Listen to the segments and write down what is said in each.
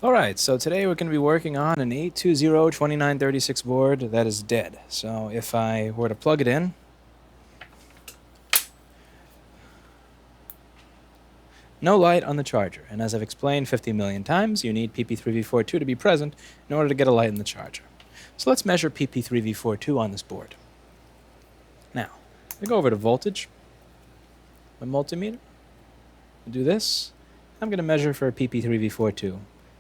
Alright, so today we're going to be working on an 820-2936 board that is dead. So if I were to plug it in, no light on the charger. And as I've explained 50 million times, you need PP3V42 to be present in order to get a light in the charger. So let's measure PP3V42 on this board. Now, we go over to voltage, my multimeter, do this. I'm going to measure for PP3V42.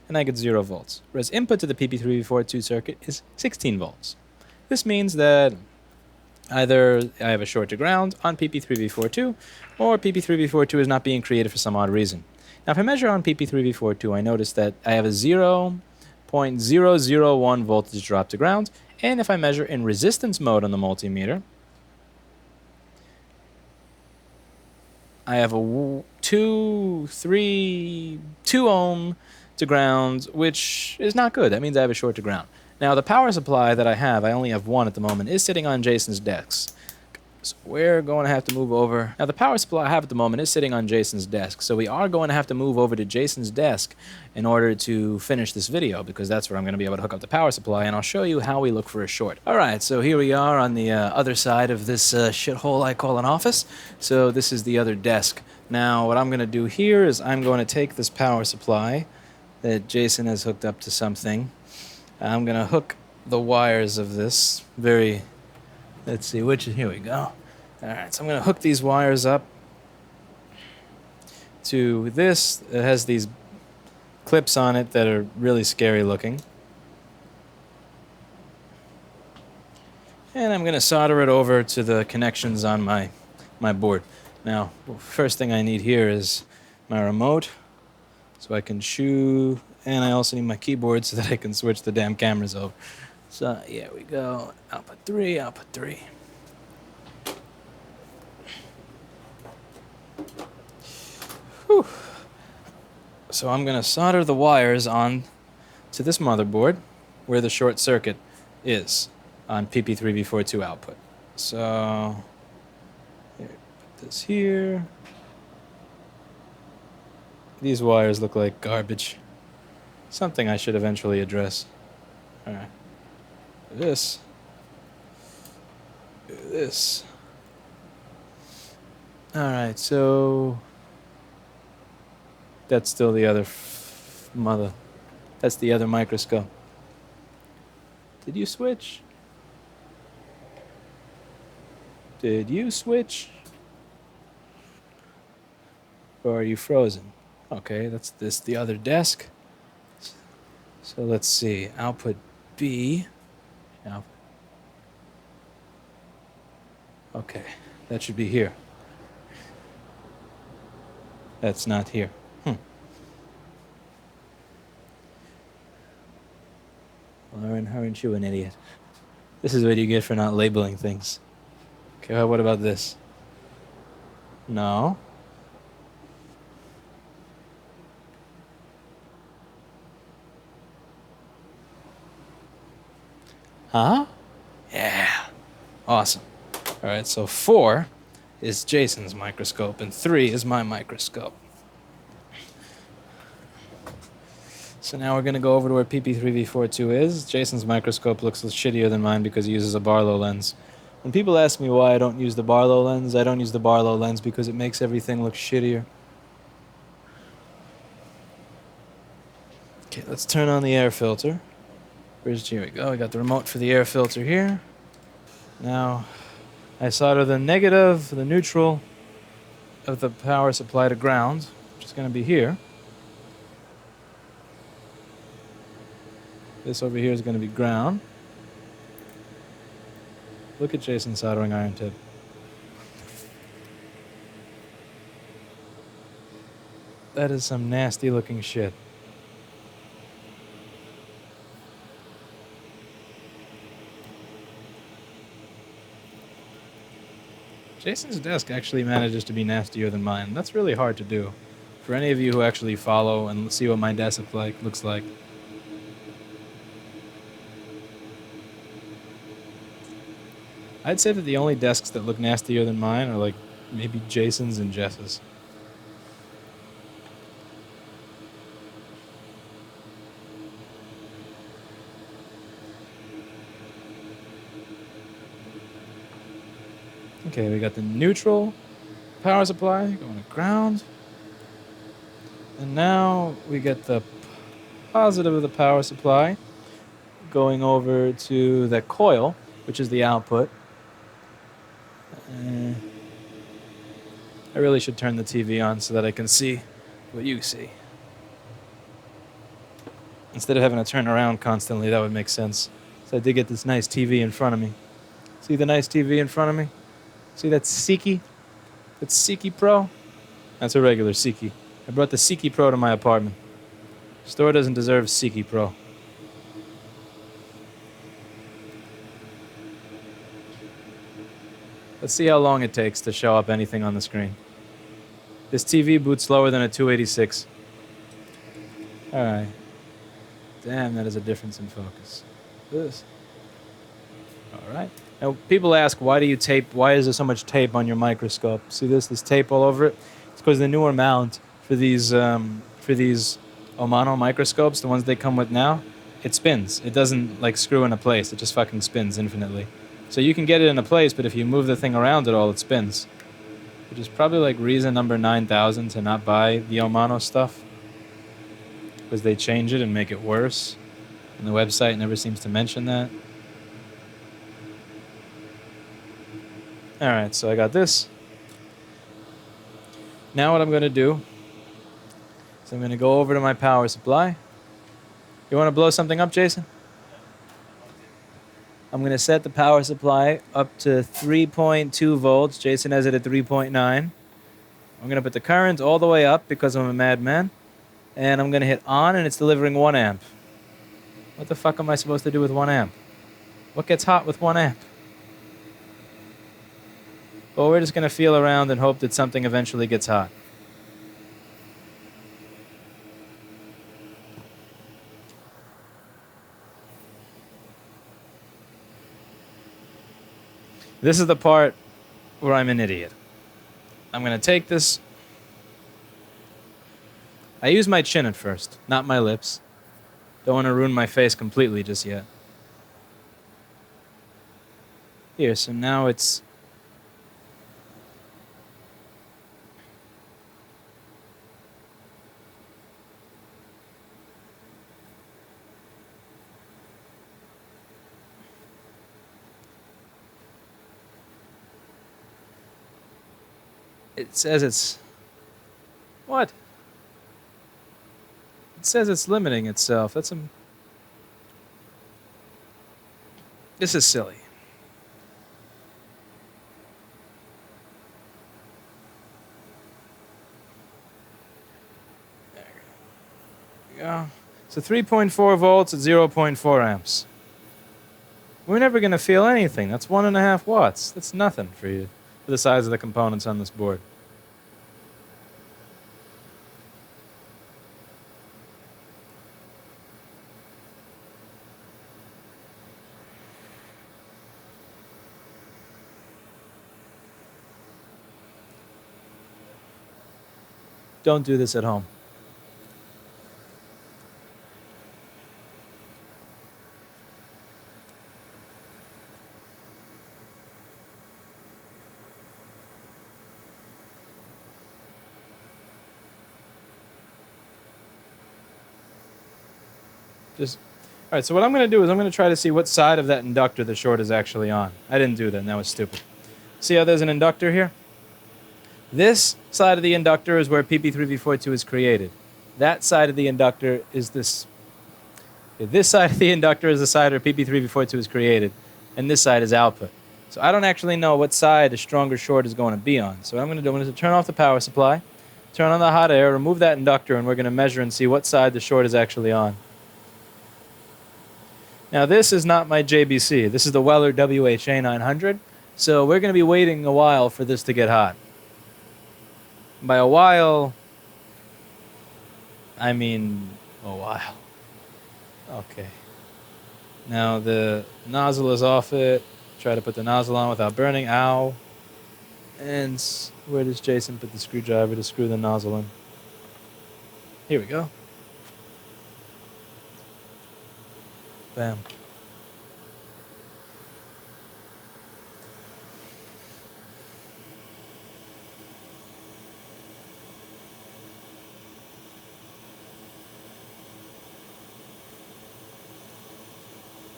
And I get 0 volts, whereas input to the PP3V42 circuit is 16 volts. This means that either I have a short to ground on PP3V42, or PP3V42 is not being created for some odd reason. Now if I measure on PP3V42, I notice that I have a 0.001 voltage drop to ground, and if I measure in resistance mode on the multimeter, I have a 2 ohm to ground, which is not good. That means I have a short to ground. Now, the power supply that I only have one at the moment, is sitting on Jason's desk. So we're going to have to move over. Now, the power supply I have at the moment is sitting on Jason's desk, so we are going to have to move over to Jason's desk in order to finish this video, because that's where I'm going to be able to hook up the power supply, and I'll show you how we look for a short. Alright, so here we are on the other side of this shithole I call an office. So this is the other desk. Now, what I'm going to do here is I'm going to take this power supply that Jason has hooked up to something. I'm going to hook the wires of this let's see, here we go. Alright, so I'm going to hook these wires up to this. It has these clips on it that are really scary looking. And I'm going to solder it over to the connections on my board. Now, first thing I need here is my remote, so I can shoot, and I also need my keyboard so that I can switch the damn cameras over. So, here we go. Output 3, output 3. Whew. So I'm going to solder the wires on to this motherboard where the short circuit is on PP3V42 output. So, here, put this here. These wires look like garbage. Something I should eventually address. Alright. This. This. Alright, so that's still the other That's the other microscope. Did you switch? Did you switch? Or are you frozen? Okay, that's the other desk. So let's see, output B. Okay, that should be here. That's not here. Well, aren't you an idiot? This is what you get for not labeling things. Okay, well, what about this? No. Huh? Yeah. Awesome. Alright, so 4 is Jason's microscope, and 3 is my microscope. So now we're going to go over to where PP3V42 is. Jason's microscope looks shittier than mine because he uses a Barlow lens. When people ask me why I don't use the Barlow lens, I don't use the Barlow lens because it makes everything look shittier. Okay, let's turn on the air filter. Here we go. We got the remote for the air filter here. Now, I solder the negative, the neutral of the power supply to ground, which is going to be here. This over here is going to be ground. Look at Jason's soldering iron tip. That is some nasty looking shit. Jason's desk actually manages to be nastier than mine. That's really hard to do. For any of you who actually follow and see what my desk looks like. I'd say that the only desks that look nastier than mine are like maybe Jason's and Jess's. Okay, we got the neutral power supply going to ground. And now we get the positive of the power supply going over to the coil, which is the output. I really should turn the TV on so that I can see what you see. Instead of having to turn around constantly, that would make sense. So I did get this nice TV in front of me. See the nice TV in front of me? See that Seiki? That's Seiki Pro? That's a regular Seiki. I brought the Seiki Pro to my apartment. Store doesn't deserve Seiki Pro. Let's see how long it takes to show up anything on the screen. This TV boots slower than a 286. Alright. Damn, that is a difference in focus. This. Alright. Now, people ask, why is there so much tape on your microscope? See this tape all over it? It's because the newer mount for these Omano microscopes, the ones they come with now, it spins. It doesn't, like, screw into place. It just fucking spins infinitely. So you can get it into place, but if you move the thing around at all, it spins. Which is probably, like, reason number 9,000 to not buy the Omano stuff. Because they change it and make it worse. And the website never seems to mention that. Alright, so I got this. Now what I'm going to do is I'm going to go over to my power supply. You want to blow something up, Jason? I'm going to set the power supply up to 3.2 volts. Jason has it at 3.9. I'm going to put the current all the way up because I'm a madman. And I'm going to hit on, and it's delivering 1 amp. What the fuck am I supposed to do with 1 amp? What gets hot with 1 amp? Well, we're just going to feel around and hope that something eventually gets hot. This is the part where I'm an idiot. I'm going to take this. I use my chin at first, not my lips. Don't want to ruin my face completely just yet. Here, so now it's... It says it's... What? It says it's limiting itself. That's a... This is silly. There we go. So 3.4 volts at 0.4 amps. We're never going to feel anything. That's 1.5 watts. That's nothing for you, for the size of the components on this board. Don't do this at home. All right, so what I'm going to do is I'm going to try to see what side of that inductor the short is actually on. I didn't do that, and that was stupid. See how there's an inductor here? This side of the inductor is where PP3V42 is created. That side of the inductor is this. This side of the inductor is the side where PP3V42 is created, and this side is output. So I don't actually know what side a stronger short is going to be on. So what I'm going to do is turn off the power supply, turn on the hot air, remove that inductor, and we're going to measure and see what side the short is actually on. Now this is not my JBC. This is the Weller WHA900. So we're going to be waiting a while for this to get hot. By a while, I mean a while. Okay. Now the nozzle is off it. Try to put the nozzle on without burning. Ow. And where does Jason put the screwdriver to screw the nozzle in? Here we go. Bam.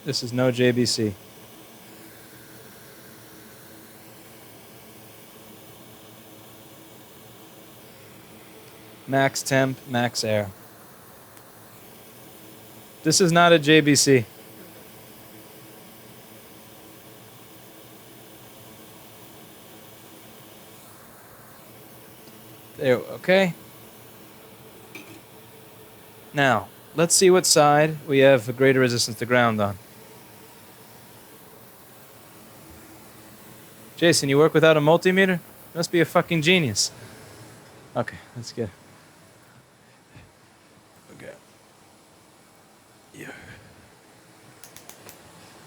This is no JBC. Max temp, max air. This is not a JBC. There, okay. Now, let's see what side we have a greater resistance to ground on. Jason, you work without a multimeter? You must be a fucking genius. Okay, let's get... Okay. Yeah.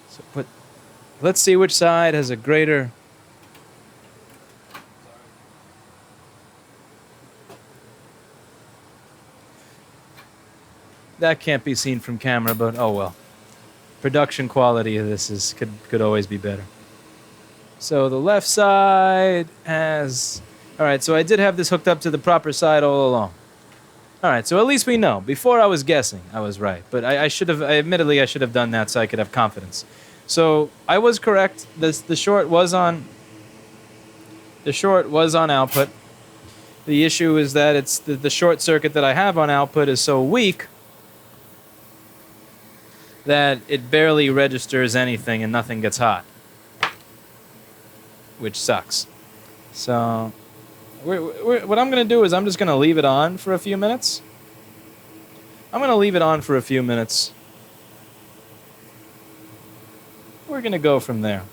So put... Let's see which side has a greater... That can't be seen from camera, but oh well. Production quality of this could always be better. So the left side has... All right, so I did have this hooked up to the proper side all along. All right, so at least we know. Before I was guessing, I was right. But admittedly, I should have done that so I could have confidence. So I was correct. The short was on output. The issue is that it's the short circuit that I have on output is so weak that it barely registers anything and nothing gets hot, which sucks. So what I'm going to do is I'm just going to leave it on for a few minutes. I'm going to leave it on for a few minutes. We're going to go from there.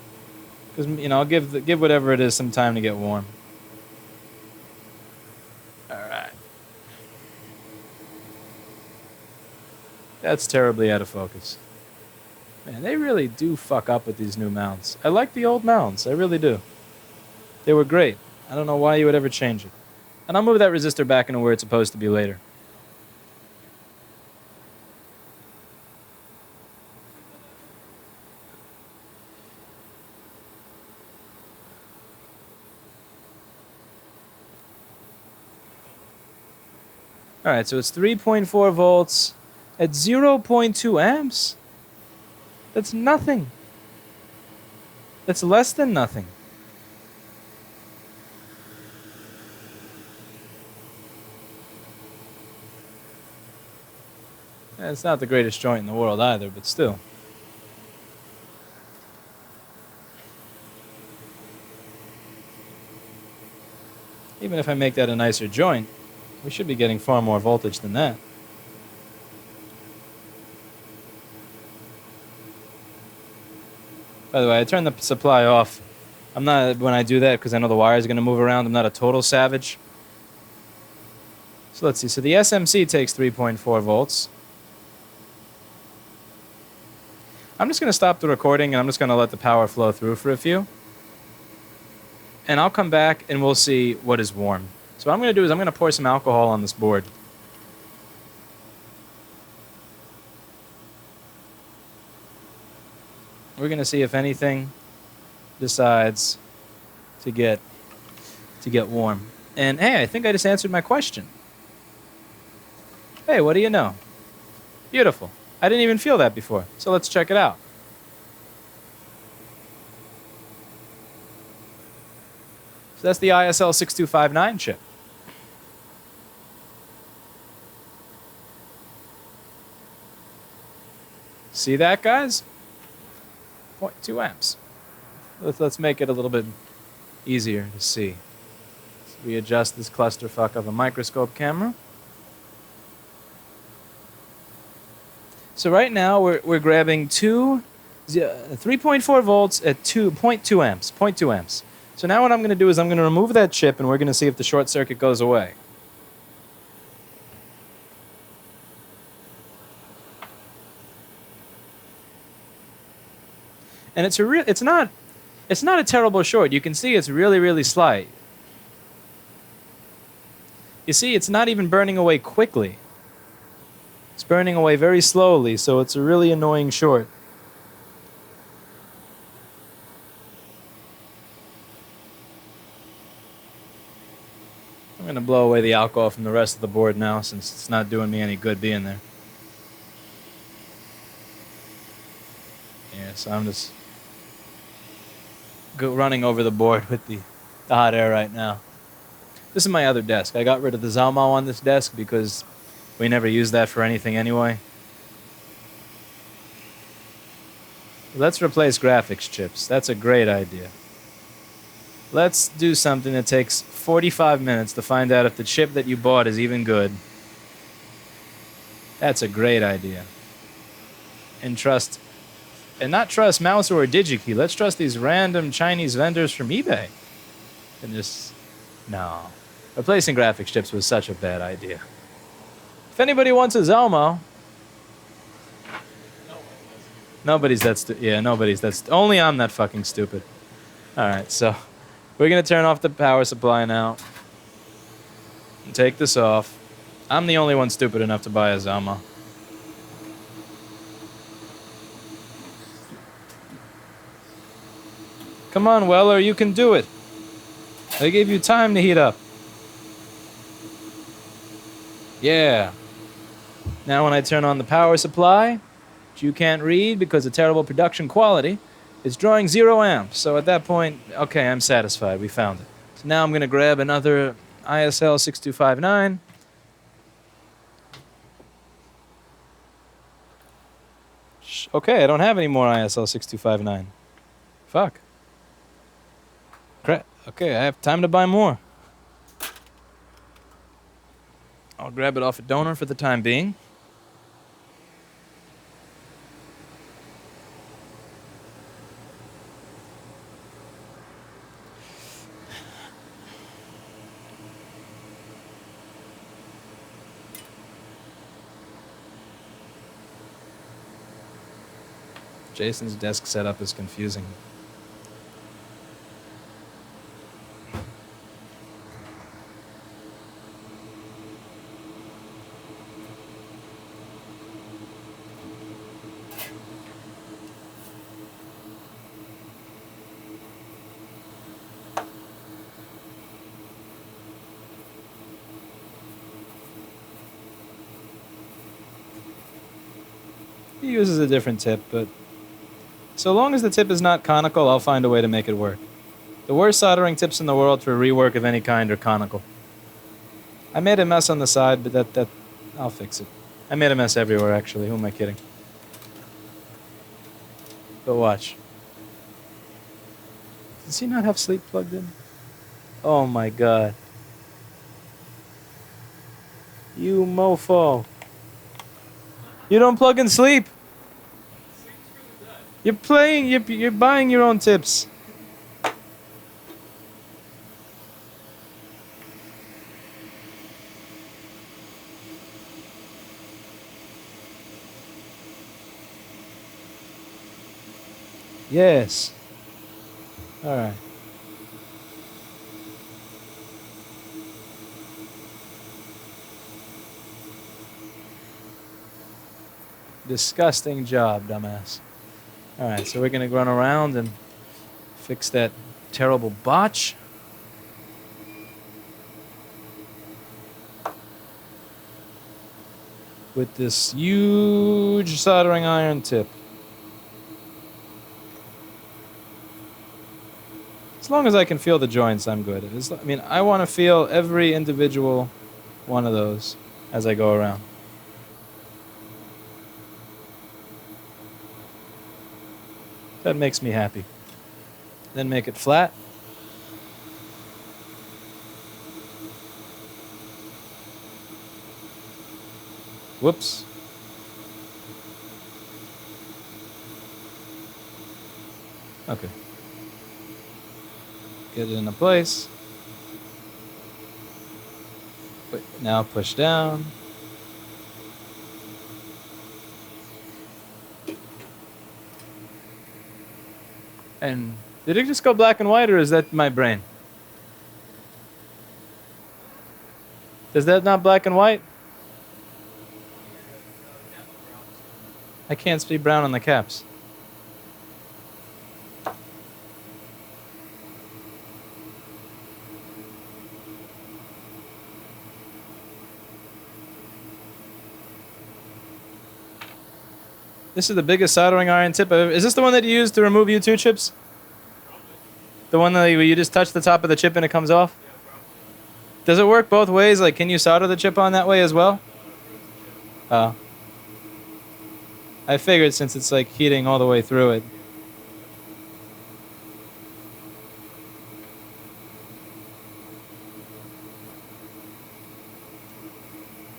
Because, you know, I'll give whatever it is some time to get warm. All right. That's terribly out of focus. Man, they really do fuck up with these new mounts. I like the old mounts. I really do. They were great. I don't know why you would ever change it. And I'll move that resistor back into where it's supposed to be later. All right, so it's 3.4 volts at 0.2 amps. That's nothing. That's less than nothing. It's not the greatest joint in the world either, but still. Even if I make that a nicer joint, we should be getting far more voltage than that. By the way, I turned the supply off. I'm not, when I do that, because I know the wire is going to move around, I'm not a total savage. So let's see. So the SMC takes 3.4 volts. I'm just going to stop the recording, and I'm just going to let the power flow through for a few. And I'll come back, and we'll see what is warm. So what I'm going to do is I'm going to pour some alcohol on this board. We're going to see if anything decides to get warm. And hey, I think I just answered my question. Hey, what do you know? Beautiful. I didn't even feel that before. So let's check it out. So that's the ISL 6259 chip. See that, guys? 0.2 amps. Let's make it a little bit easier to see. So we adjust this clusterfuck of a microscope camera. So right now we're grabbing 3.4 volts at 0.2 amps. 0.2 amps. So now what I'm going to do is I'm going to remove that chip and we're going to see if the short circuit goes away. And it's not a terrible short. You can see it's really, really slight. You see, it's not even burning away quickly. It's burning away very slowly, so it's a really annoying short. I'm going to blow away the alcohol from the rest of the board now, since it's not doing me any good being there. Yeah, so I'm just running over the board with the hot air right now. This is my other desk. I got rid of the Zalmo on this desk because we never use that for anything anyway. Let's replace graphics chips. That's a great idea. Let's do something that takes 45 minutes to find out if the chip that you bought is even good. That's a great idea. And not trust Mouse or Digikey. Let's trust these random Chinese vendors from eBay. And just, no. Replacing graphics chips was such a bad idea. If anybody wants a Zelmo, nobody's that stupid. Yeah, nobody's that only I'm that fucking stupid. Alright, so we're gonna turn off the power supply now. And take this off. I'm the only one stupid enough to buy a Zelmo. Come on, Weller, you can do it. I gave you time to heat up. Yeah. Now when I turn on the power supply, which you can't read because of terrible production quality, it's drawing 0 amps. So at that point, okay, I'm satisfied. We found it. So now I'm going to grab another ISL 6259. Okay, I don't have any more ISL 6259. Fuck. Crap. Okay, I have time to buy more. I'll grab it off a donor for the time being. Jason's desk setup is confusing. He uses a different tip, but so long as the tip is not conical, I'll find a way to make it work. The worst soldering tips in the world for rework of any kind are conical. I made a mess on the side, but that I'll fix it. I made a mess everywhere, actually. Who am I kidding? But watch. Does he not have sleep plugged in? Oh my god. You mofo. You don't plug in sleep. You're buying your own tips. Yes. All right. Disgusting job, dumbass. Alright, so we're going to run around and fix that terrible botch. With this huge soldering iron tip. As long as I can feel the joints, I'm good. I mean, I want to feel every individual one of those as I go around. That makes me happy. Then make it flat. Whoops. Okay. Get it into place. Wait, now push down. And did it just go black and white, or is that my brain? Is that not black and white? I can't see brown on the caps. This is the biggest soldering iron tip. Is this the one that you use to remove U2 chips? The one that you just touch the top of the chip and it comes off? Does it work both ways? Like, can you solder the chip on that way as well? Oh. I figured since it's like heating all the way through it.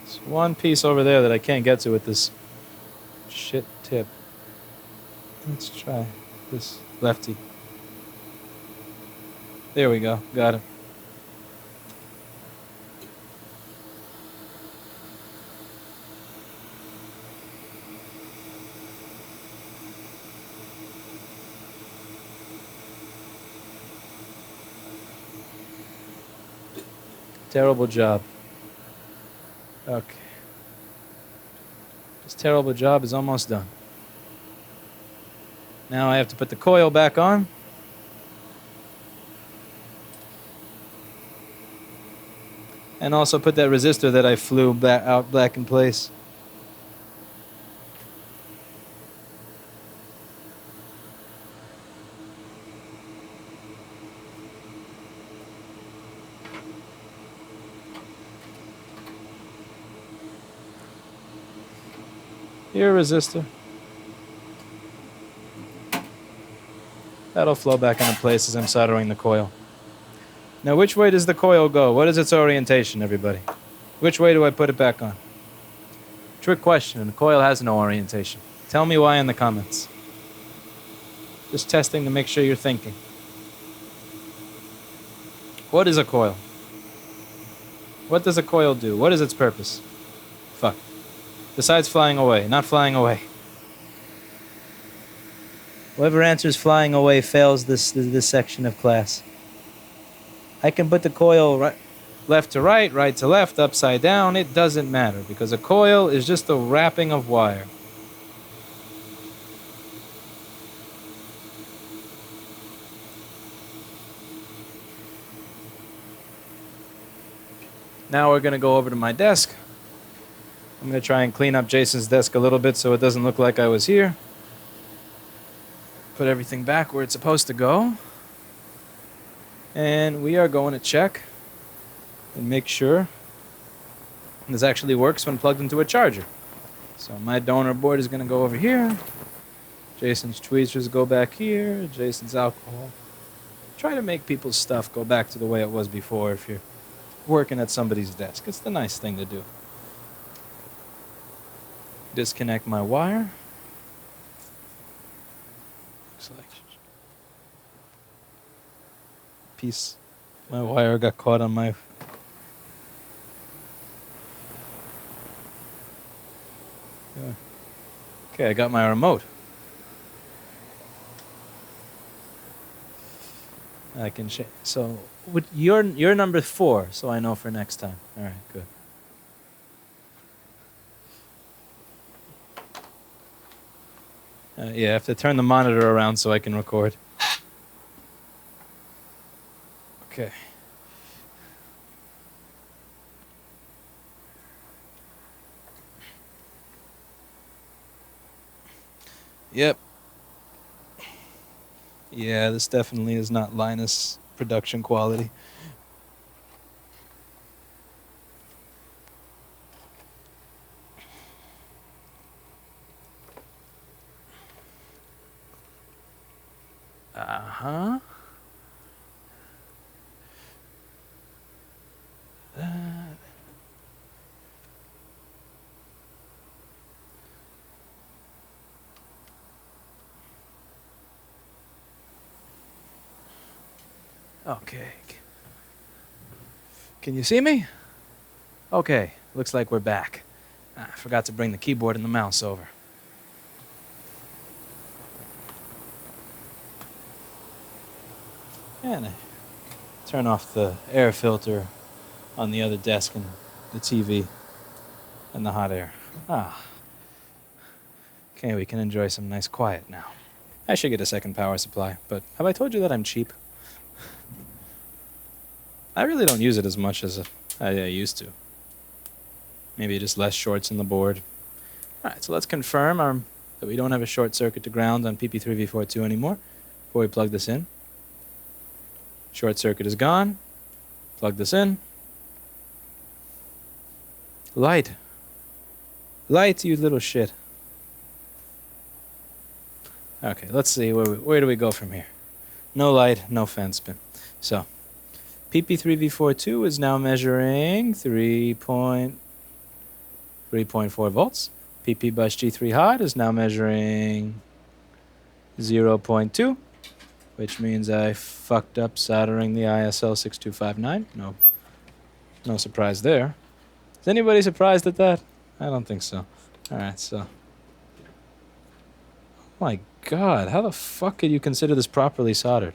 There's one piece over there that I can't get to with this shit tip. Let's try this lefty. There we go. Got it. Terrible job. Okay. This terrible job is almost done. Now I have to put the coil back on. And also put that resistor that I flew out back in place. Here, resistor. That'll flow back into place as I'm soldering the coil. Now, which way does the coil go? What is its orientation, everybody? Which way do I put it back on? Trick question, and the coil has no orientation. Tell me why in the comments. Just testing to make sure you're thinking. What is a coil? What does a coil do? What is its purpose? Fuck. Besides flying away, not flying away. Whoever answers flying away fails this section of class. I can put the coil left to right, right to left, upside down. It doesn't matter because a coil is just a wrapping of wire. Now we're going to go over to my desk. I'm going to try and clean up Jason's desk a little bit so it doesn't look like I was here. Put everything back where it's supposed to go. And we are going to check and make sure this actually works when plugged into a charger. So my donor board is going to go over here. Jason's tweezers go back here. Jason's alcohol. Try to make people's stuff go back to the way it was before if you're working at somebody's desk. It's the nice thing to do. Disconnect my wire. Looks like piece. My wire got caught on my. Yeah. Okay, I got my remote. I can change. So you're number 4, so I know for next time. All right, good. Yeah, I have to turn the monitor around so I can record. Okay. Yep. Yeah, this definitely is not Linus production quality. Uh-huh. Okay. Can you see me? Okay, looks like we're back. I forgot to bring the keyboard and the mouse over. And I turn off the air filter on the other desk and the TV and the hot air. Ah. Okay, we can enjoy some nice quiet now. I should get a second power supply, but have I told you that I'm cheap? I really don't use it as much as I used to. Maybe just less shorts in the board. Alright, so let's confirm our that we don't have a short circuit to ground on PP3V42 anymore before we plug this in. Short circuit is gone. Plug this in. Light. Light, you little shit. Okay, let's see. Where do we go from here? No light, no fan spin. So, PP3V42 is now measuring 3.4 volts. PP bus G3 hot is now measuring 0.2, which means I fucked up soldering the ISL 6259. No surprise there. Is anybody surprised at that? I don't think so. Alright, so. Oh my god, how the fuck could you consider this properly soldered?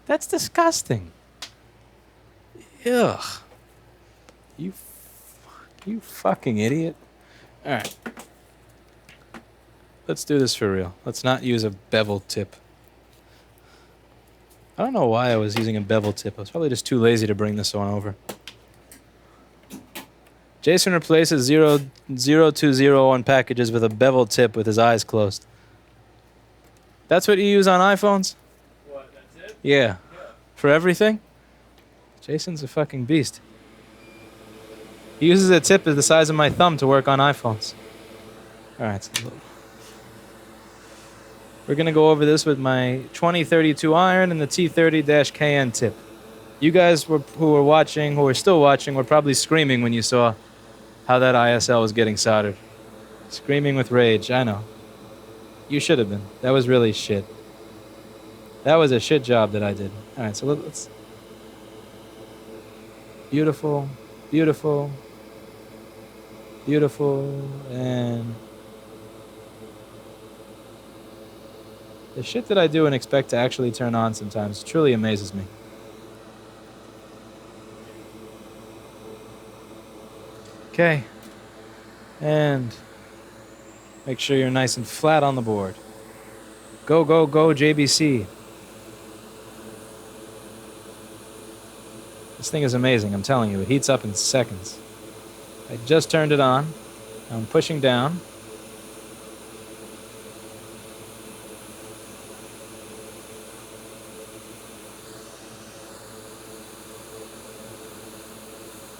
That's disgusting. Ugh. You fucking idiot. Alright. Let's do this for real. Let's not use a bevel tip. I don't know why I was using a bevel tip. I was probably just too lazy to bring this one over. Jason replaces 0020 packages with a bevel tip with his eyes closed. That's what you use on iPhones? What, that's it? Yeah. For everything? Jason's a fucking beast. He uses a tip the size of my thumb to work on iPhones. Alright. So we're going to go over this with my 2032 iron and the T30-KN tip. You guys who are still watching, were probably screaming when you saw how that ISL was getting soldered. Screaming with rage, I know. You should have been. That was really shit. That was a shit job that I did. Alright, so let's... Beautiful, beautiful, beautiful, and... The shit that I do and expect to actually turn on sometimes truly amazes me. Okay. And make sure you're nice and flat on the board. Go, go, go, JBC. This thing is amazing, I'm telling you. It heats up in seconds. I just turned it on. I'm pushing down.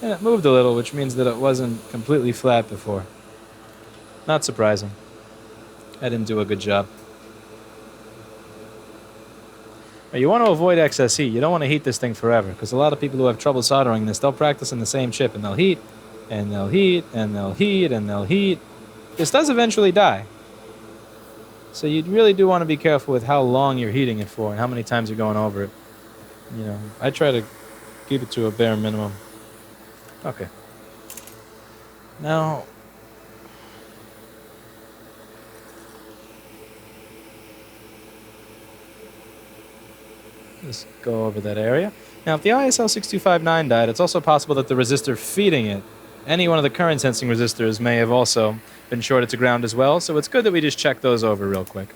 And it moved a little, which means that it wasn't completely flat before. Not surprising. I didn't do a good job. You want to avoid excess heat. You don't want to heat this thing forever, because a lot of people who have trouble soldering this, they'll practice in the same chip, and they'll heat, and they'll heat, and they'll heat, and they'll heat. This does eventually die. So you really do want to be careful with how long you're heating it for and how many times you're going over it. You know, I try to keep it to a bare minimum. Okay. Now, just go over that area. Now, if the ISL 6259 died, it's also possible that the resistor feeding it, any one of the current sensing resistors, may have also been shorted to ground as well, so it's good that we just check those over real quick.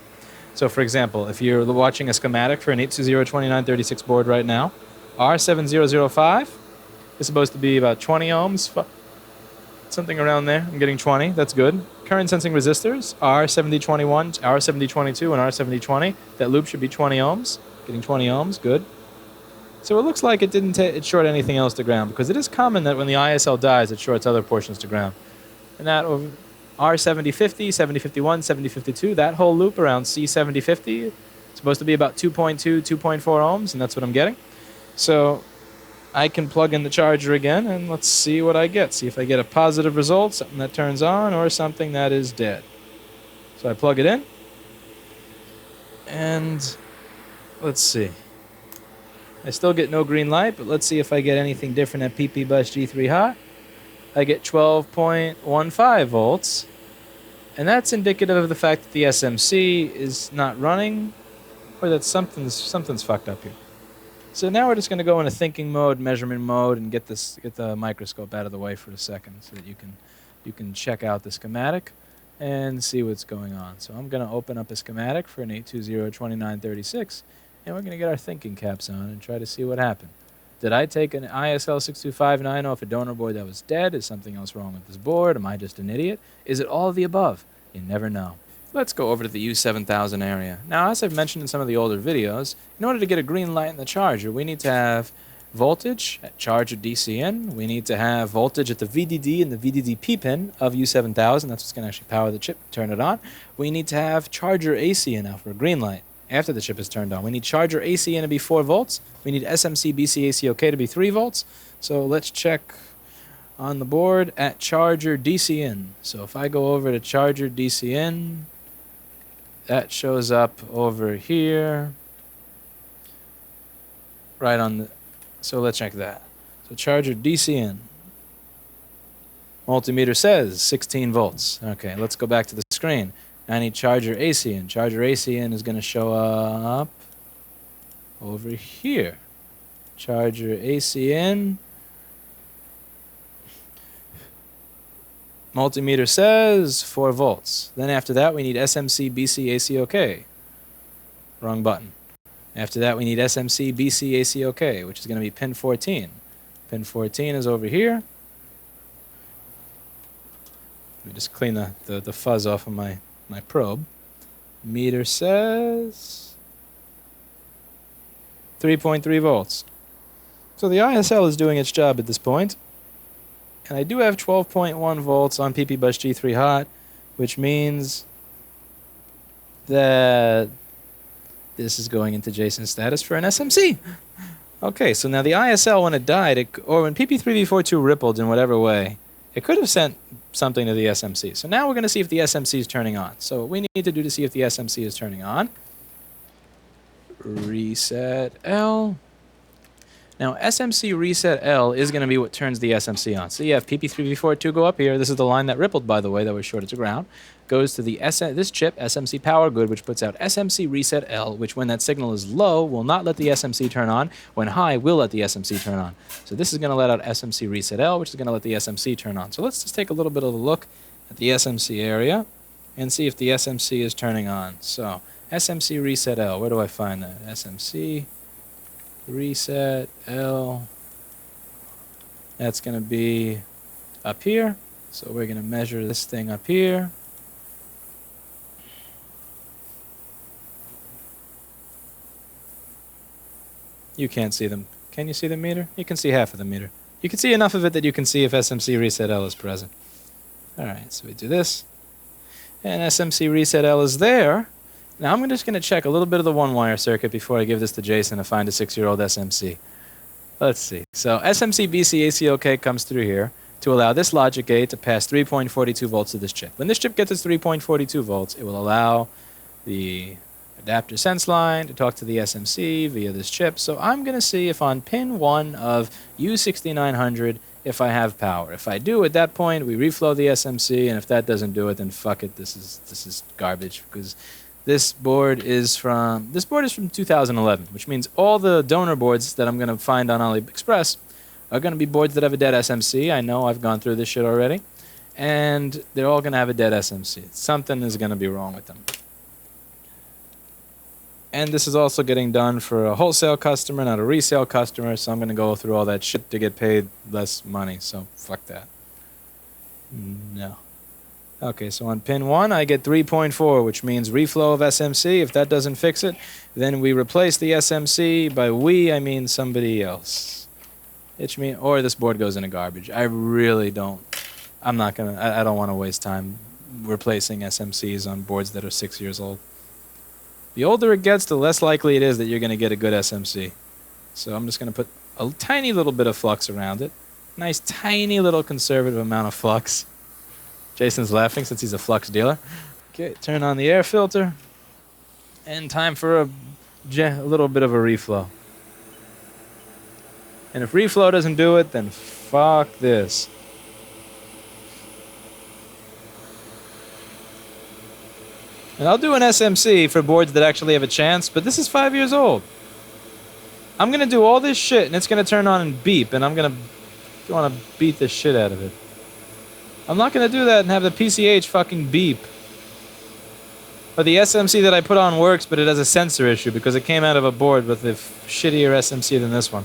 So, for example, if you're watching a schematic for an 820-2936 board right now, R7005 is supposed to be about 20 ohms, something around there. I'm getting 20, that's good. Current sensing resistors, R7021, R7022, and R7020. That loop should be 20 ohms. Getting 20 ohms, good. So it looks like it didn't short anything else to ground, because it is common that when the ISL dies, it shorts other portions to ground. And that over R7050, 7051, 7052, that whole loop around C7050 is supposed to be about 2.2, 2.4 ohms, and that's what I'm getting. So I can plug in the charger again, and let's see what I get. See if I get a positive result, something that turns on, or something that is dead. So I plug it in, and let's see. I still get no green light, but let's see if I get anything different at PP bus G3 hot. I get 12.15 volts, and that's indicative of the fact that the SMC is not running, or that something's fucked up here. So now we're just going to go into thinking mode, measurement mode, and get the microscope out of the way for a second, so that you can check out the schematic and see what's going on. So I'm going to open up a schematic for an 820-2936, and we're going to get our thinking caps on and try to see what happened. Did I take an ISL 6259 off a donor board that was dead? Is something else wrong with this board? Am I just an idiot? Is it all of the above? You never know. Let's go over to the U7000 area. Now, as I've mentioned in some of the older videos, in order to get a green light in the charger, we need to have voltage at charger DC in. We need to have voltage at the VDD and the VDD-P pin of U7000. That's what's going to actually power the chip, turn it on. We need to have charger AC in now for a green light after the chip is turned on. We need charger AC in to be 4 volts. We need SMC BC AC OK to be 3 volts. So let's check on the board at charger DC in. So if I go over to charger DC in, that shows up over here. Right on the... So let's check that. So charger DC in. Multimeter says 16 volts. Okay, let's go back to the screen. I need charger AC in. Charger AC in is going to show up over here. Charger AC in. Multimeter says 4 volts. Then after that, we need SMC BC AC OK. Wrong button. After that, we need SMC BC AC OK, which is going to be pin 14. Pin 14 is over here. Let me just clean the fuzz off of my probe. Meter says 3.3 volts. So the ISL is doing its job at this point. And I do have 12.1 volts on PP Bus G3 hot, which means that this is going into Jason status for an SMC. Okay, so now the ISL, when it died, or when PP3V42 rippled in whatever way, it could have sent something to the SMC. So now we're going to see if the SMC is turning on. So what we need to do to see if the SMC is turning on, reset L. Now, SMC reset L is going to be what turns the SMC on. So you have PP3V42 go up here. This is the line that rippled, by the way, that was shorted to ground. Goes to the this chip, SMC power good, which puts out SMC reset L, which when that signal is low, will not let the SMC turn on. When high, will let the SMC turn on. So this is going to let out SMC reset L, which is going to let the SMC turn on. So let's just take a little bit of a look at the SMC area and see if the SMC is turning on. So SMC reset L, where do I find that? SMC reset L, that's going to be up here. So we're going to measure this thing up here. You can't see them. Can you see the meter? You can see half of the meter. You can see enough of it that you can see if SMC reset L is present. Alright, so we do this. And SMC reset L is there. Now I'm just going to check a little bit of the one-wire circuit before I give this to Jason to find a 6-year-old SMC. Let's see. So SMC BC AC OK comes through here to allow this logic gate to pass 3.42 volts to this chip. When this chip gets its 3.42 volts, it will allow the adapter sense line to talk to the SMC via this chip. So I'm going to see if on pin 1 of U6900 if I have power. If I do, at that point, we reflow the SMC, and if that doesn't do it, then fuck it. This is garbage, because this board is from 2011, which means all the donor boards that I'm going to find on AliExpress are going to be boards that have a dead SMC. I know, I've gone through this shit already. And they're all going to have a dead SMC. Something is going to be wrong with them. And this is also getting done for a wholesale customer, not a resale customer, so I'm going to go through all that shit to get paid less money, so fuck that. No. Okay, so on pin 1, I get 3.4, which means reflow of SMC. If that doesn't fix it, then we replace the SMC. By we, I mean somebody else. Or this board goes into garbage. I really don't. I don't want to waste time replacing SMCs on boards that are 6 years old. The older it gets, the less likely it is that you're going to get a good SMC. So I'm just going to put a tiny little bit of flux around it. Nice tiny little conservative amount of flux. Jason's laughing since he's a flux dealer. Okay, turn on the air filter. And time for a little bit of a reflow. And if reflow doesn't do it, then fuck this. And I'll do an SMC for boards that actually have a chance, but this is 5 years old. I'm going to do all this shit, and it's going to turn on and beep, and I'm going to want to beat the shit out of it. I'm not going to do that and have the PCH fucking beep. Or the SMC that I put on works, but it has a sensor issue because it came out of a board with a shittier SMC than this one.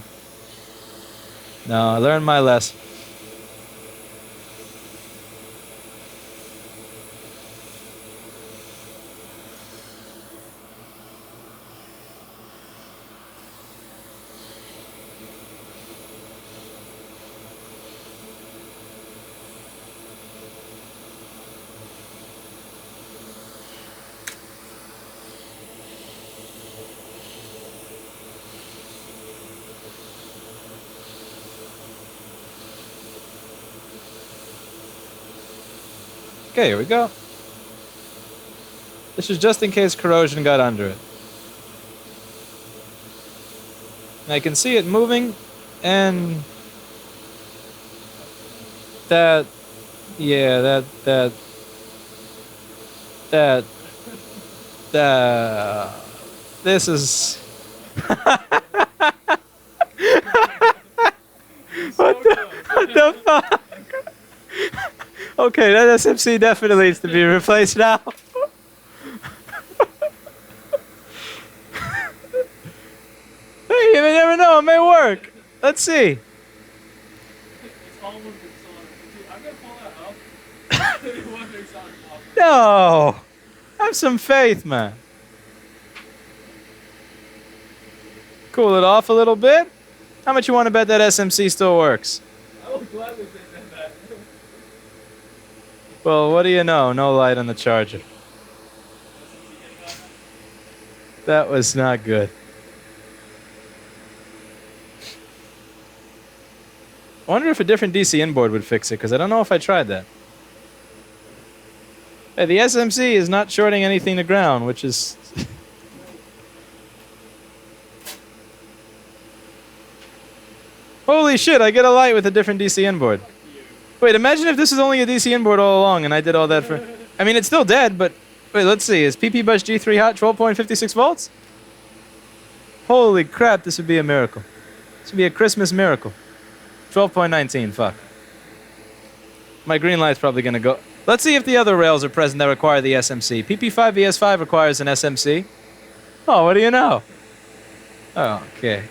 No, I learned my lesson. Okay, here we go. This is just in case corrosion got under it. And I can see it moving, and that, yeah, this is... What the fuck? Okay, that SMC definitely needs to be replaced now. Hey, you never know, it may work. Let's see. It's almost exotic. I'm gonna pull that up. It was exotic. No. Have some faith, man. Cool it off a little bit. How much you want to bet that SMC still works? I would gladly say that. Well, what do you know? No light on the charger. That was not good. I wonder if a different DC inboard would fix it, because I don't know if I tried that. Hey, the SMC is not shorting anything to ground, which is... Holy shit, I get a light with a different DC inboard. Wait, imagine if this is only a DC inboard all along and I did all that for... I mean, it's still dead, but... Wait, let's see. Is PP Bus G3 hot 12.56 volts? Holy crap, this would be a miracle. This would be a Christmas miracle. 12.19, fuck. My green light's probably gonna go... Let's see if the other rails are present that require the SMC. PP5 VS5 requires an SMC. Oh, what do you know? Oh, okay.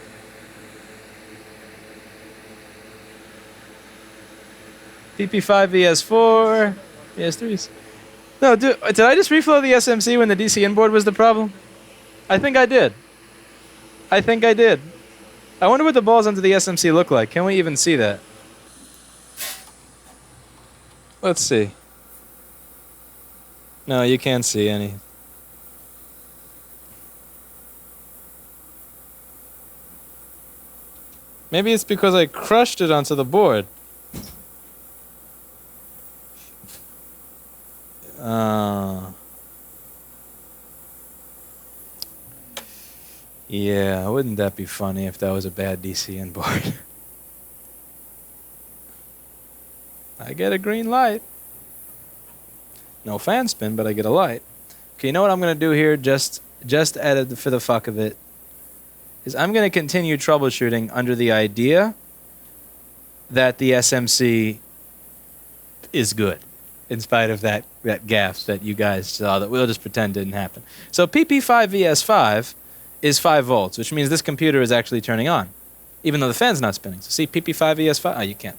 PP5 VS4, VS3s. No, dude, did I just reflow the SMC when the DC inboard was the problem? I think I did. I wonder what the balls under the SMC look like. Can we even see that? Let's see. No, you can't see any. Maybe it's because I crushed it onto the board. Yeah, wouldn't that be funny if that was a bad DC inboard? I get a green light. No fan spin, but I get a light. Okay, you know what I'm going to do here, just for the fuck of it, is I'm going to continue troubleshooting under the idea that the SMC is good, in spite of that gaff that you guys saw that we'll just pretend didn't happen. So PP5VS5 is 5 volts, which means this computer is actually turning on, even though the fan's not spinning. So see, PP5VS5, oh, you can't.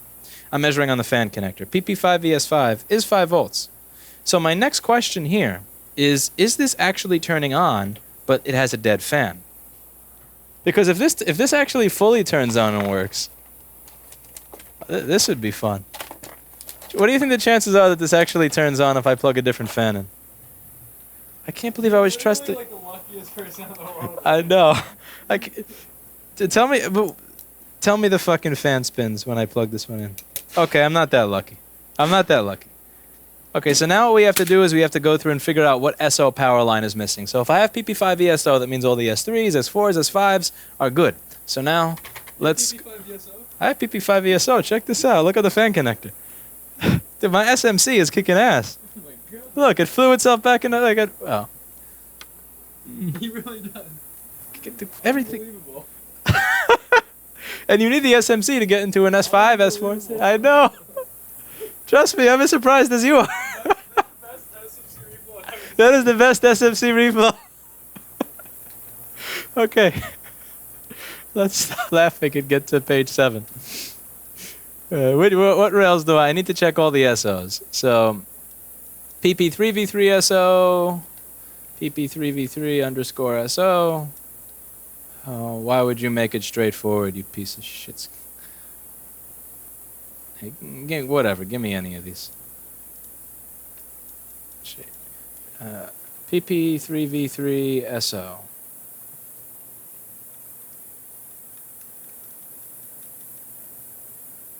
I'm measuring on the fan connector. PP5VS5 is 5 volts. So my next question here is this actually turning on, but it has a dead fan? Because if this actually fully turns on and works, this would be fun. What do you think the chances are that this actually turns on if I plug a different fan in? I can't believe I was trusted. Like the luckiest person in the world. I know. Tell me the fucking fan spins when I plug this one in. Okay, I'm not that lucky. Okay, so now what we have to do is we have to go through and figure out what SO power line is missing. So if I have PP5 ESO, that means all the S3s, S4s, S5s are good. So now let's... PP5 ESO? I have PP5 ESO. Check this out. Look at the fan connector. Dude, my SMC is kicking ass. Oh my God. Look, it flew itself back into... Like, oh. He really does. Everything. Unbelievable. And you need the SMC to get into an S5, S4. I know. Trust me, I'm as surprised as you are. That is the best SMC reflow. Okay. Let's stop laughing and get to page 7. What rails do I need to check all the SOs? So, PP3V3SO, PP3V3 underscore SO. Oh, why would you make it straightforward, you piece of shit? Hey, whatever, give me any of these. PP3V3SO.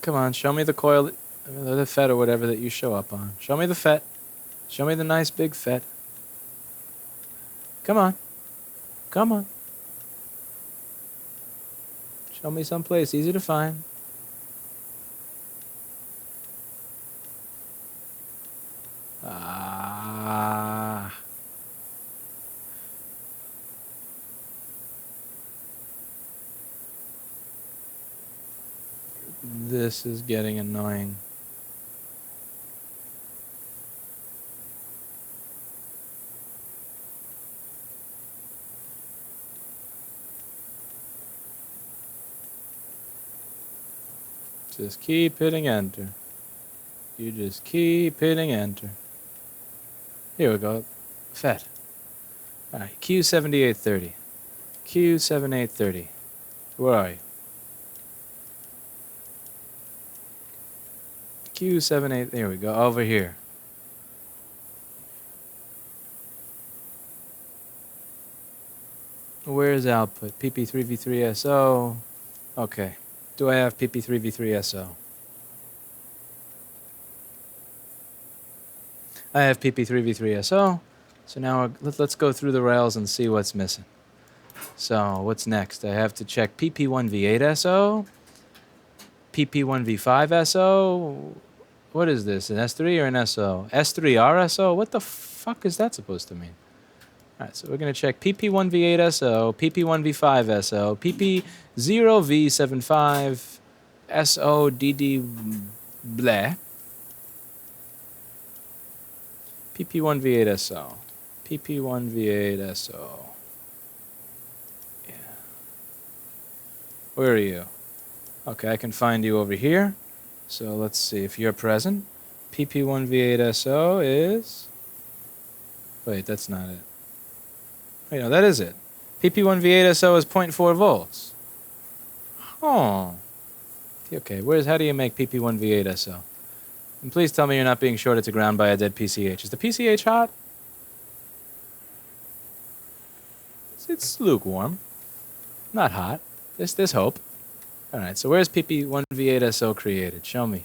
Come on, show me the coil, the FET or whatever that you show up on. Show me the FET. Show me the nice big Fed. Come on. Come on. Show me someplace easy to find. Ah. This is getting annoying. Just keep hitting enter. You just keep hitting enter. Here we go. Fed. Alright, Q7830. Q7830. Where are you? Q78. There we go. Over here. Where's output? PP3V3SO. Okay. Do I have PP3V3SO? I have PP3V3SO. So now let's go through the rails and see what's missing. So what's next? I have to check PP1V8SO, PP1V5SO. What is this? An S3 or an SO? S3RSO? What the fuck is that supposed to mean? Alright, so we're going to check PP1V8SO, PP1V5SO, PP0V75SODD bleh. PP1V8SO. PP1V8SO. Yeah. Where are you? Okay, I can find you over here. So let's see if you're present. PP1V8SO is... Wait, that's not it. Wait, no, that is it. PP1V8SO is 0.4 volts. Oh. Okay, how do you make PP1V8SO? And please tell me you're not being shorted to ground by a dead PCH. Is the PCH hot? It's lukewarm. Not hot. There's hope. Alright, so where's PP1V8SO created? Show me.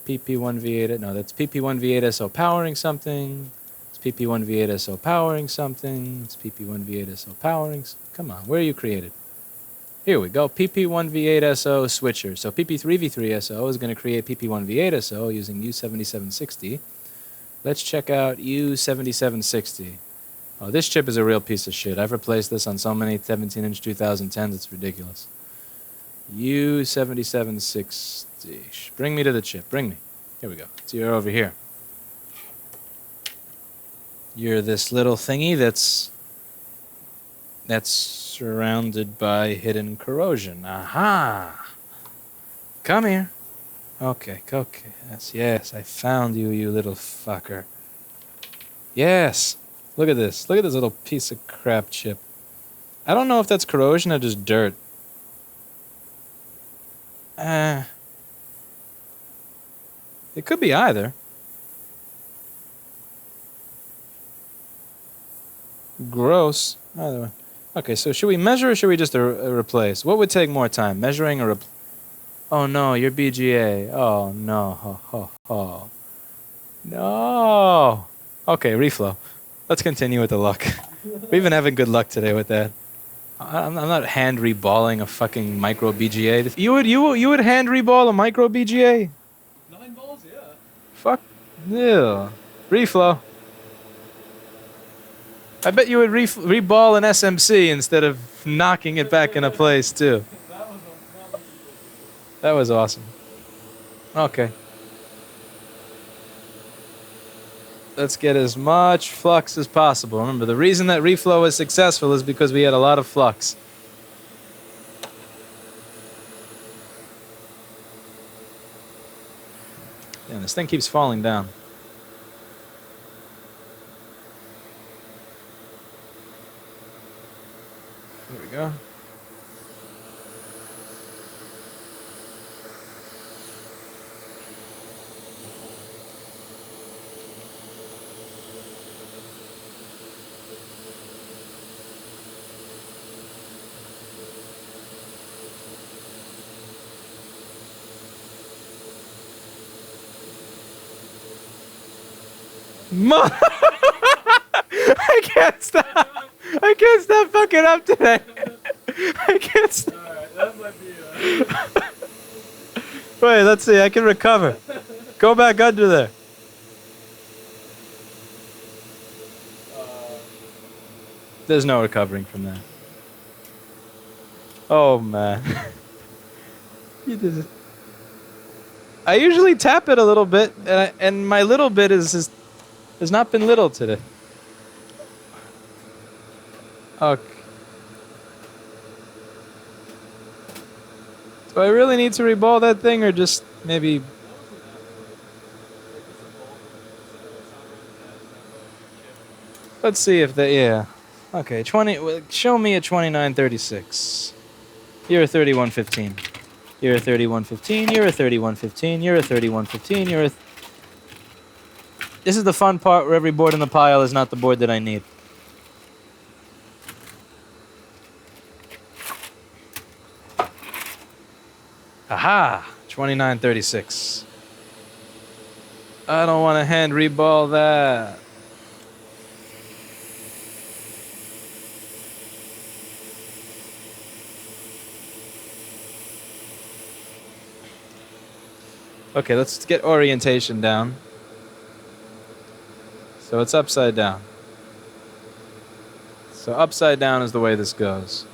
PP1V8, no, that's PP1V8SO powering something. It's PP1V8SO powering something. It's PP1V8SO powering. Come on, where are you created? Here we go, PP1V8SO switcher. So PP3V3SO is going to create PP1V8SO using U7760. Let's check out U7760. Oh, this chip is a real piece of shit. I've replaced this on so many 17-inch 2010s, it's ridiculous. U7760. Bring me to the chip. Bring me. Here we go. So you're over here. You're this little thingy that's surrounded by hidden corrosion. Aha! Come here. Okay. Yes, I found you, you little fucker. Yes. Look at this. Look at this little piece of crap chip. I don't know if that's corrosion or just dirt. It could be either. Gross. Either way. Okay, so should we measure or should we just replace? What would take more time, measuring or Oh no, you're BGA. Oh no. No. Okay, reflow. Let's continue with the luck. We've been having good luck today with that. I'm not hand reballing a fucking micro BGA. You would hand reball a micro BGA? 9 balls, yeah. Fuck. Yeah. Reflow. I bet you would reball an SMC instead of knocking it back into place too. That was awesome. Okay. Let's get as much flux as possible. Remember, the reason that reflow was successful is because we had a lot of flux. Yeah, this thing keeps falling down. There we go. I can't stop. I can't stop fucking up today. I can't stop. Alright, that might be Wait, let's see. I can recover. Go back under there. There's no recovering from that. Oh man. You did it. I usually tap it a little bit, and my little bit has not been little today. Okay. Do I really need to reball that thing, or just maybe? Let's see if that. Yeah. Okay. 20. Show me a 2936. You're a 3115. You're a 3115. You're a 3115. You're a 3115. You're a. This is the fun part where every board in the pile is not the board that I need. Aha! 2936. I don't want to hand reball that. Okay, let's get orientation down. So it's upside down. So upside down is the way this goes.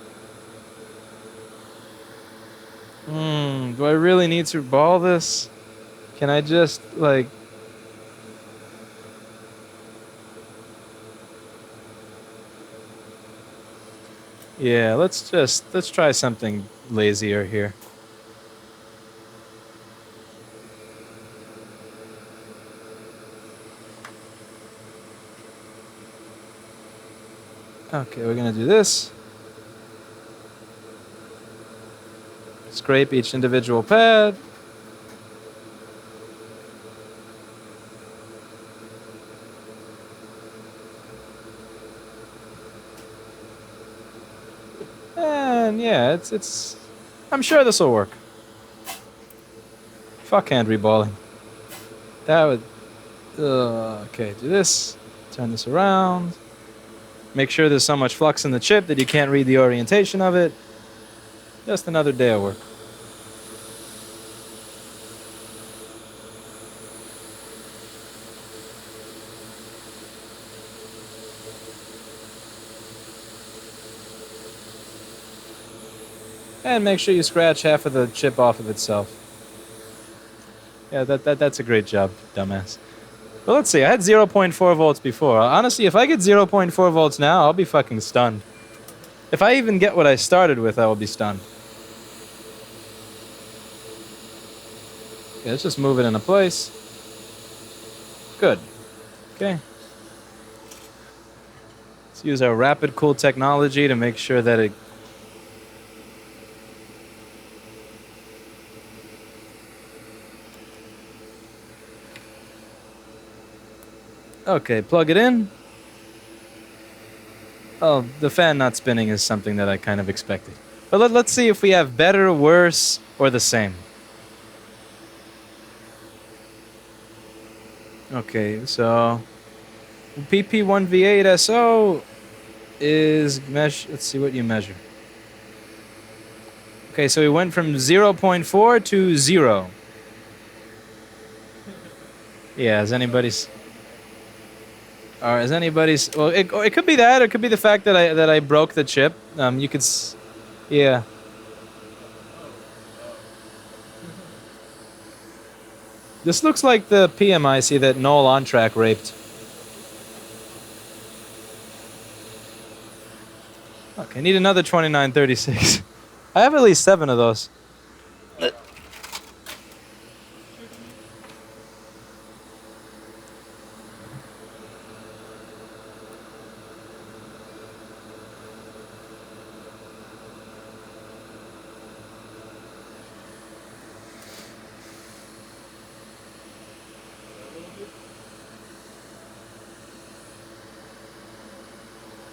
Do I really need to ball this? Can I just, like... Yeah, let's try something lazier here. Okay, we're gonna do this. Scrape each individual pad. And yeah, it's I'm sure this will work. Fuck hand reballing. That would okay, do this. Turn this around. Make sure there's so much flux in the chip that you can't read the orientation of it. Just another day of work. And make sure you scratch half of the chip off of itself. Yeah, that's a great job, dumbass. Well, let's see. I had 0.4 volts before. Honestly, if I get 0.4 volts now, I'll be fucking stunned. If I even get what I started with, I will be stunned. Okay, let's just move it into place. Good. Okay. Let's use our rapid cool technology to make sure that it... Okay, plug it in. Oh, the fan not spinning is something that I kind of expected. But let's see if we have better, worse, or the same. Okay, so PP1V8SO is let's see what you measure. Okay, so we went from 0.4 to 0. Yeah, is anybody's... Or is anybody's... Well, it could be that, or it could be the fact that I broke the chip. You could... Yeah. This looks like the PMIC that Noel on track raped. Okay, need another 2936. I have at least 7 of those.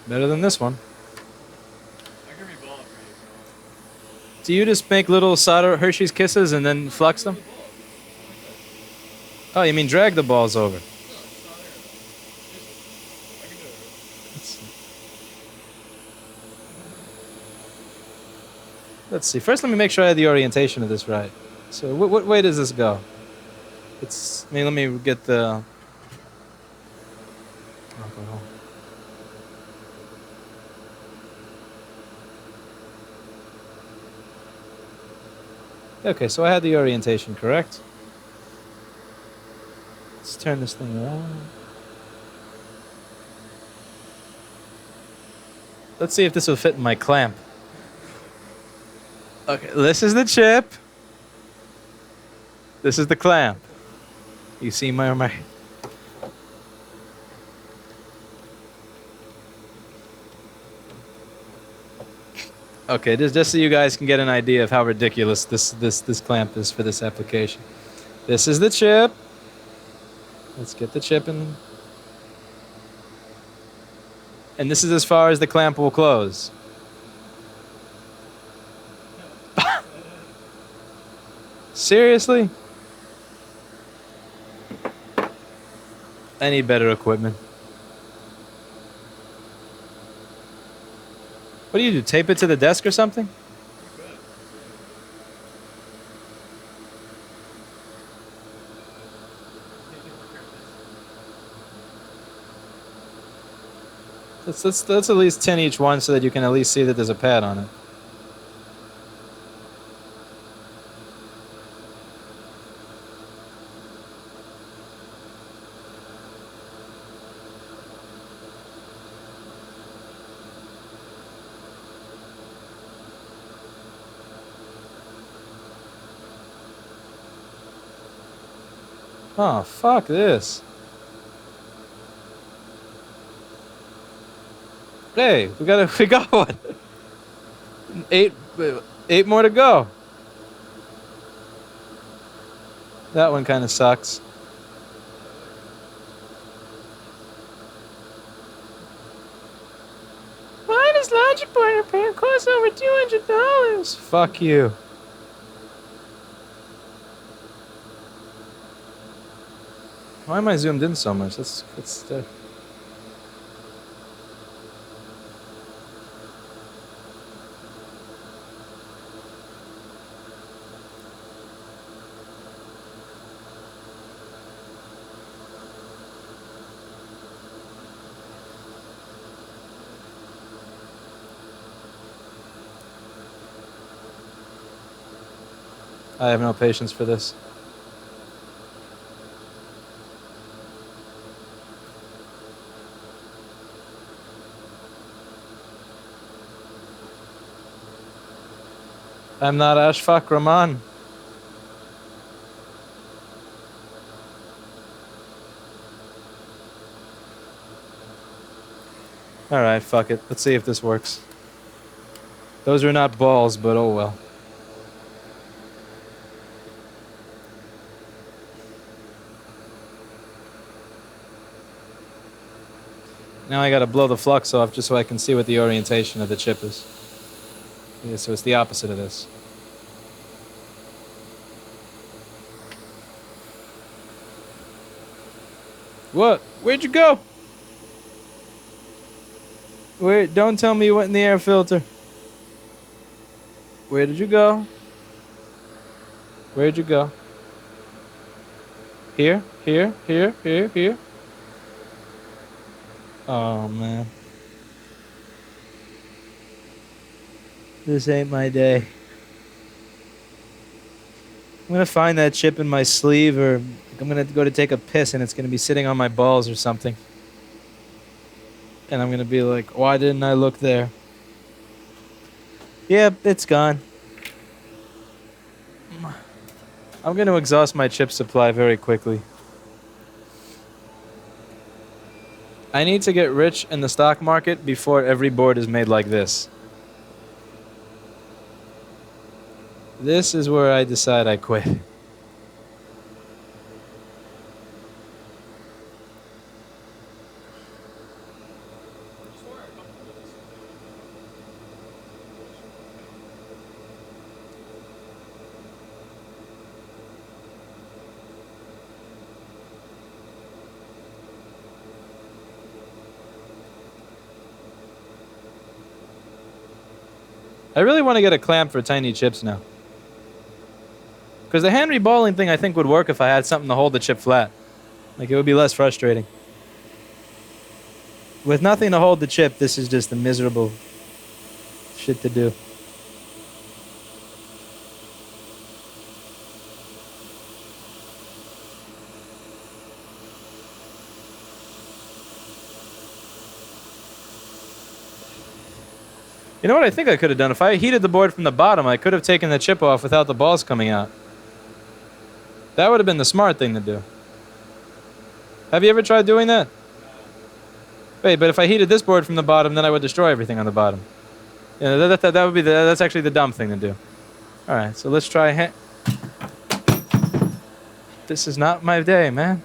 Better than this one. I can reball it for you. Do you just make little solder Hershey's Kisses and then flux them? Oh, you mean drag the balls over? Let's see. First, let me make sure I have the orientation of this right. So, what way does this go? It's. I mean, let me get the. Alcohol. Okay, so I had the orientation correct. Let's turn this thing around. Let's see if this will fit in my clamp. Okay, this is the chip. This is the clamp. You see my. Okay, just so you guys can get an idea of how ridiculous this clamp is for this application. This is the chip. Let's get the chip in. And this is as far as the clamp will close. Seriously? I need better equipment. What do? Tape it to the desk or something? Let's at least 10 each one so that you can at least see that there's a pad on it. Oh, fuck this. Hey, we got one. Eight more to go. That one kind of sucks. Why does Litecoin repair cost over $200? Fuck you. Why am I zoomed in so much? That's I have no patience for this. I'm not Ashfaq Rahman. Alright, fuck it. Let's see if this works. Those are not balls, but oh well. Now I gotta blow the flux off just so I can see what the orientation of the chip is. Yeah, so it's the opposite of this. What? Where'd you go? Where? Don't tell me you went in the air filter. Where did you go? Where'd you go? Here? Here? Here? Here? Here? Oh, man. This ain't my day. I'm gonna find that chip in my sleeve, or I'm gonna go to take a piss and it's gonna be sitting on my balls or something. And I'm gonna be like, why didn't I look there? Yep, it's gone. I'm gonna exhaust my chip supply very quickly. I need to get rich in the stock market before every board is made like this. This is where I decide I quit. I really want to get a clamp for tiny chips now. Because the hand reballing thing I think would work if I had something to hold the chip flat. Like, it would be less frustrating. With nothing to hold the chip, this is just a miserable shit to do. You know what I think I could have done? If I heated the board from the bottom, I could have taken the chip off without the balls coming out. That would have been the smart thing to do. Have you ever tried doing that? Wait, but if I heated this board from the bottom, then I would destroy everything on the bottom. Yeah, that would be that's actually the dumb thing to do. All right, so let's try. This is not my day, man.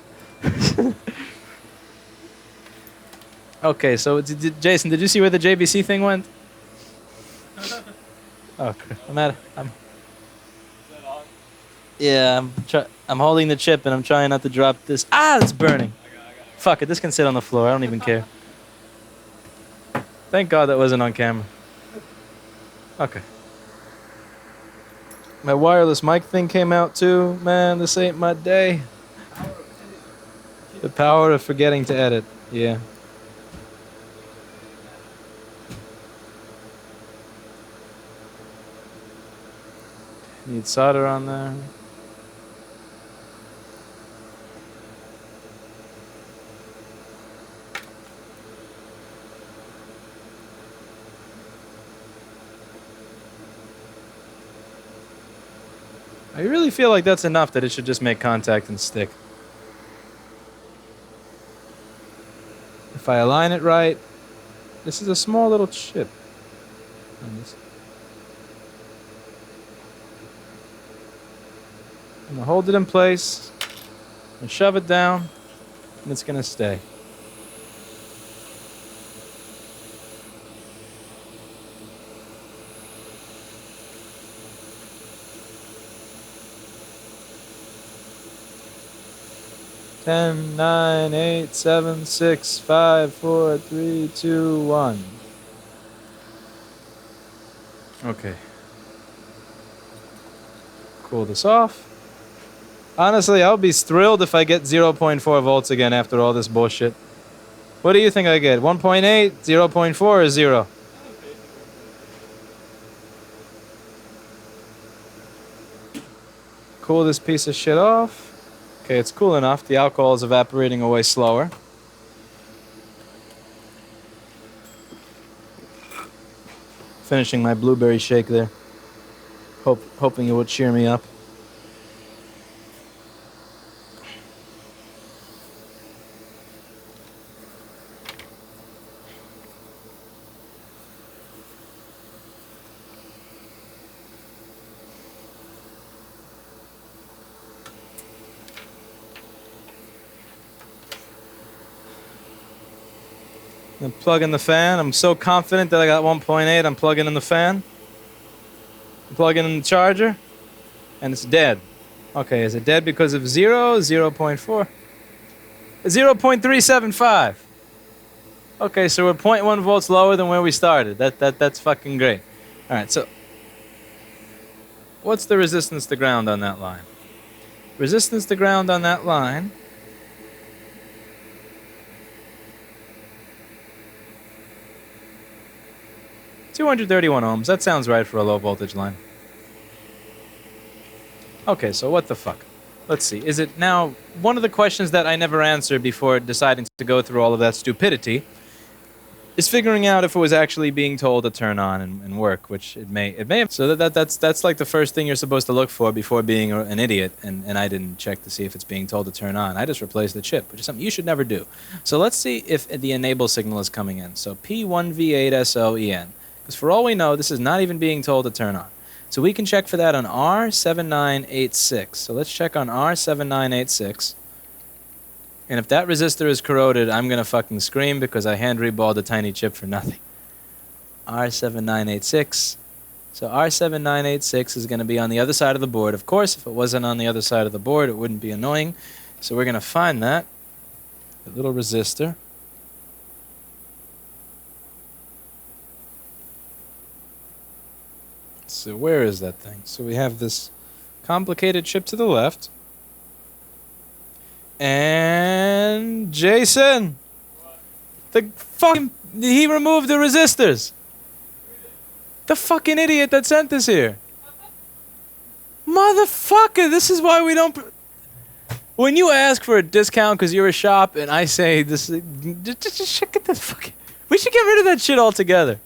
Okay, so Jason, did you see where the JBC thing went? Okay, yeah, I'm holding the chip and I'm trying not to drop this. Ah, it's burning. Fuck it, this can sit on the floor. I don't even care. Thank God that wasn't on camera. Okay. My wireless mic thing came out too. Man, this ain't my day. The power of forgetting to edit. Yeah. Need solder on there. I really feel like that's enough that it should just make contact and stick. If I align it right, this is a small little chip. I'm gonna hold it in place and shove it down, and it's gonna stay. Ten, 9, 8, 7, 6, 5, 4, 3, 2, 1. Okay. Cool this off. Honestly, I'll be thrilled if I get 0.4 volts again after all this bullshit. What do you think I get? 1.8, 0.4, or 0? Cool this piece of shit off. Okay, it's cool enough. The alcohol is evaporating away slower. Finishing my blueberry shake there. Hoping it will cheer me up. I'm plugging the fan. I'm so confident that I got 1.8. I'm plugging in the fan. I'm plugging in the charger. And it's dead. Okay, is it dead because of 0? 0.4? 0.375. Okay, so we're 0.1 volts lower than where we started. That's fucking great. All right, so what's the resistance to ground on that line? Resistance to ground on that line . 231 ohms. That sounds right for a low voltage line. Okay, so what the fuck? Let's see. Is it now one of the questions that I never answered before deciding to go through all of that stupidity is figuring out if it was actually being told to turn on and work, which it may have. So that's like the first thing you're supposed to look for before being an idiot, and I didn't check to see if it's being told to turn on. I just replaced the chip, which is something you should never do. So let's see if the enable signal is coming in. So P1V8SOEN. Because for all we know, this is not even being told to turn on. So we can check for that on R7986. So let's check on R7986. And if that resistor is corroded, I'm going to fucking scream because I hand reballed a tiny chip for nothing. R7986. So R7986 is going to be on the other side of the board. Of course, if it wasn't on the other side of the board, it wouldn't be annoying. So we're going to find that. The little resistor. So where is that thing? So we have this complicated chip to the left. And Jason, the fucking he removed the resistors. The fucking idiot that sent this here. Motherfucker, this is why we don't. When you ask for a discount because you're a shop, and I say this, just get this fucking. We should get rid of that shit altogether.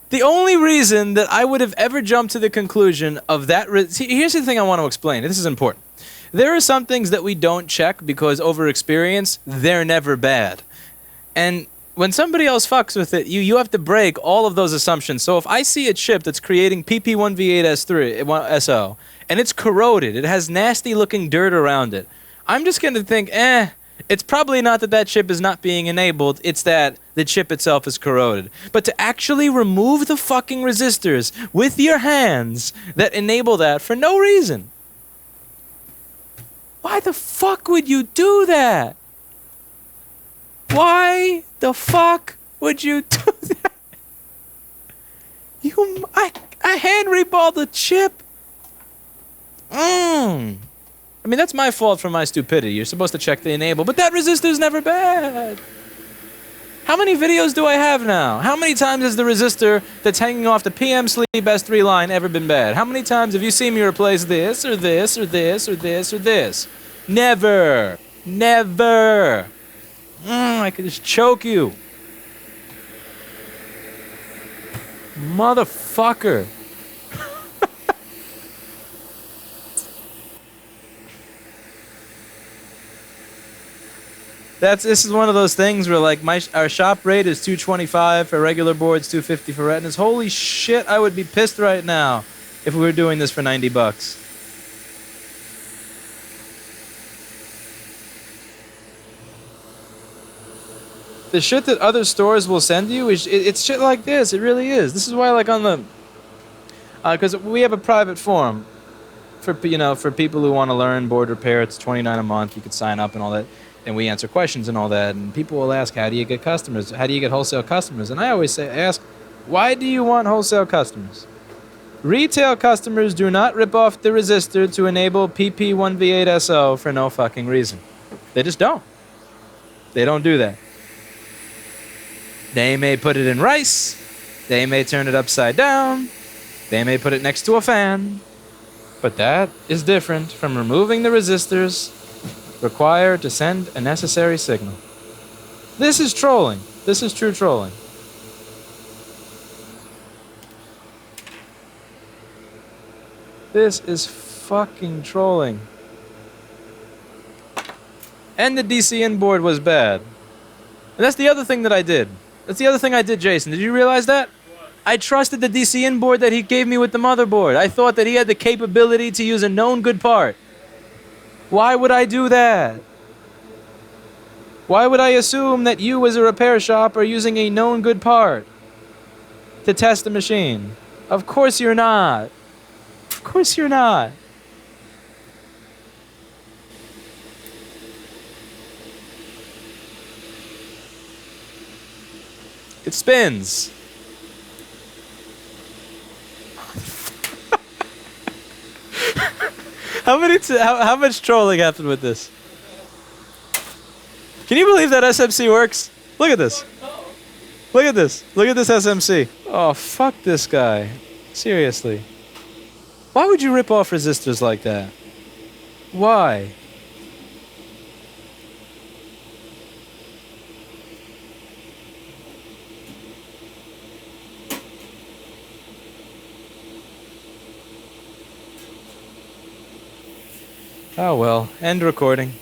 The only reason that I would have ever jumped to the conclusion of that. See, here's the thing I want to explain. This is important. There are some things that we don't check because over experience, they're never bad. And when somebody else fucks with it, you have to break all of those assumptions. So if I see a chip that's creating PP1V8S3 SO, and it's corroded, it has nasty looking dirt around it, I'm just going to think, it's probably not that that chip is not being enabled, it's that the chip itself is corroded. But to actually remove the fucking resistors with your hands that enable that for no reason. Why the fuck would you do that? Why the fuck would you do that? I hand reballed the chip. I mean, that's my fault for my stupidity. You're supposed to check the enable, but that resistor's never bad. How many videos do I have now? How many times has the resistor that's hanging off the PM Sleep S3 line ever been bad? How many times have you seen me replace this, or this, or this, or this, or this? Never. Never. I could just choke you. Motherfucker. This is one of those things where like our shop rate is $225 for regular boards, $250 for retinas. Holy shit, I would be pissed right now if we were doing this for $90. The shit that other stores will send you it's shit like this. It really is. This is why like on the because we have a private forum for people who want to learn board repair. It's $29 a month. You could sign up and all that. And we answer questions and all that, and people will ask, how do you get customers? How do you get wholesale customers? And I always ask, why do you want wholesale customers? Retail customers do not rip off the resistor to enable PP1V8SO for no fucking reason. They just don't. They don't do that. They may put it in rice. They may turn it upside down. They may put it next to a fan. But that is different from removing the resistors required to send a necessary signal. This is trolling. This is true trolling. This is fucking trolling. And the DCN board was bad. And that's the other thing that I did. That's the other thing I did, Jason. Did you realize that? I trusted the DCN board that he gave me with the motherboard. I thought that he had the capability to use a known good part. Why would I do that? Why would I assume that you as a repair shop are using a known good part to test the machine? Of course you're not. Of course you're not. It spins. How much trolling happened with this? Can you believe that SMC works? Look at this. Look at this. Look at this SMC. Oh, fuck this guy. Seriously. Why would you rip off resistors like that? Why? Oh well, end recording.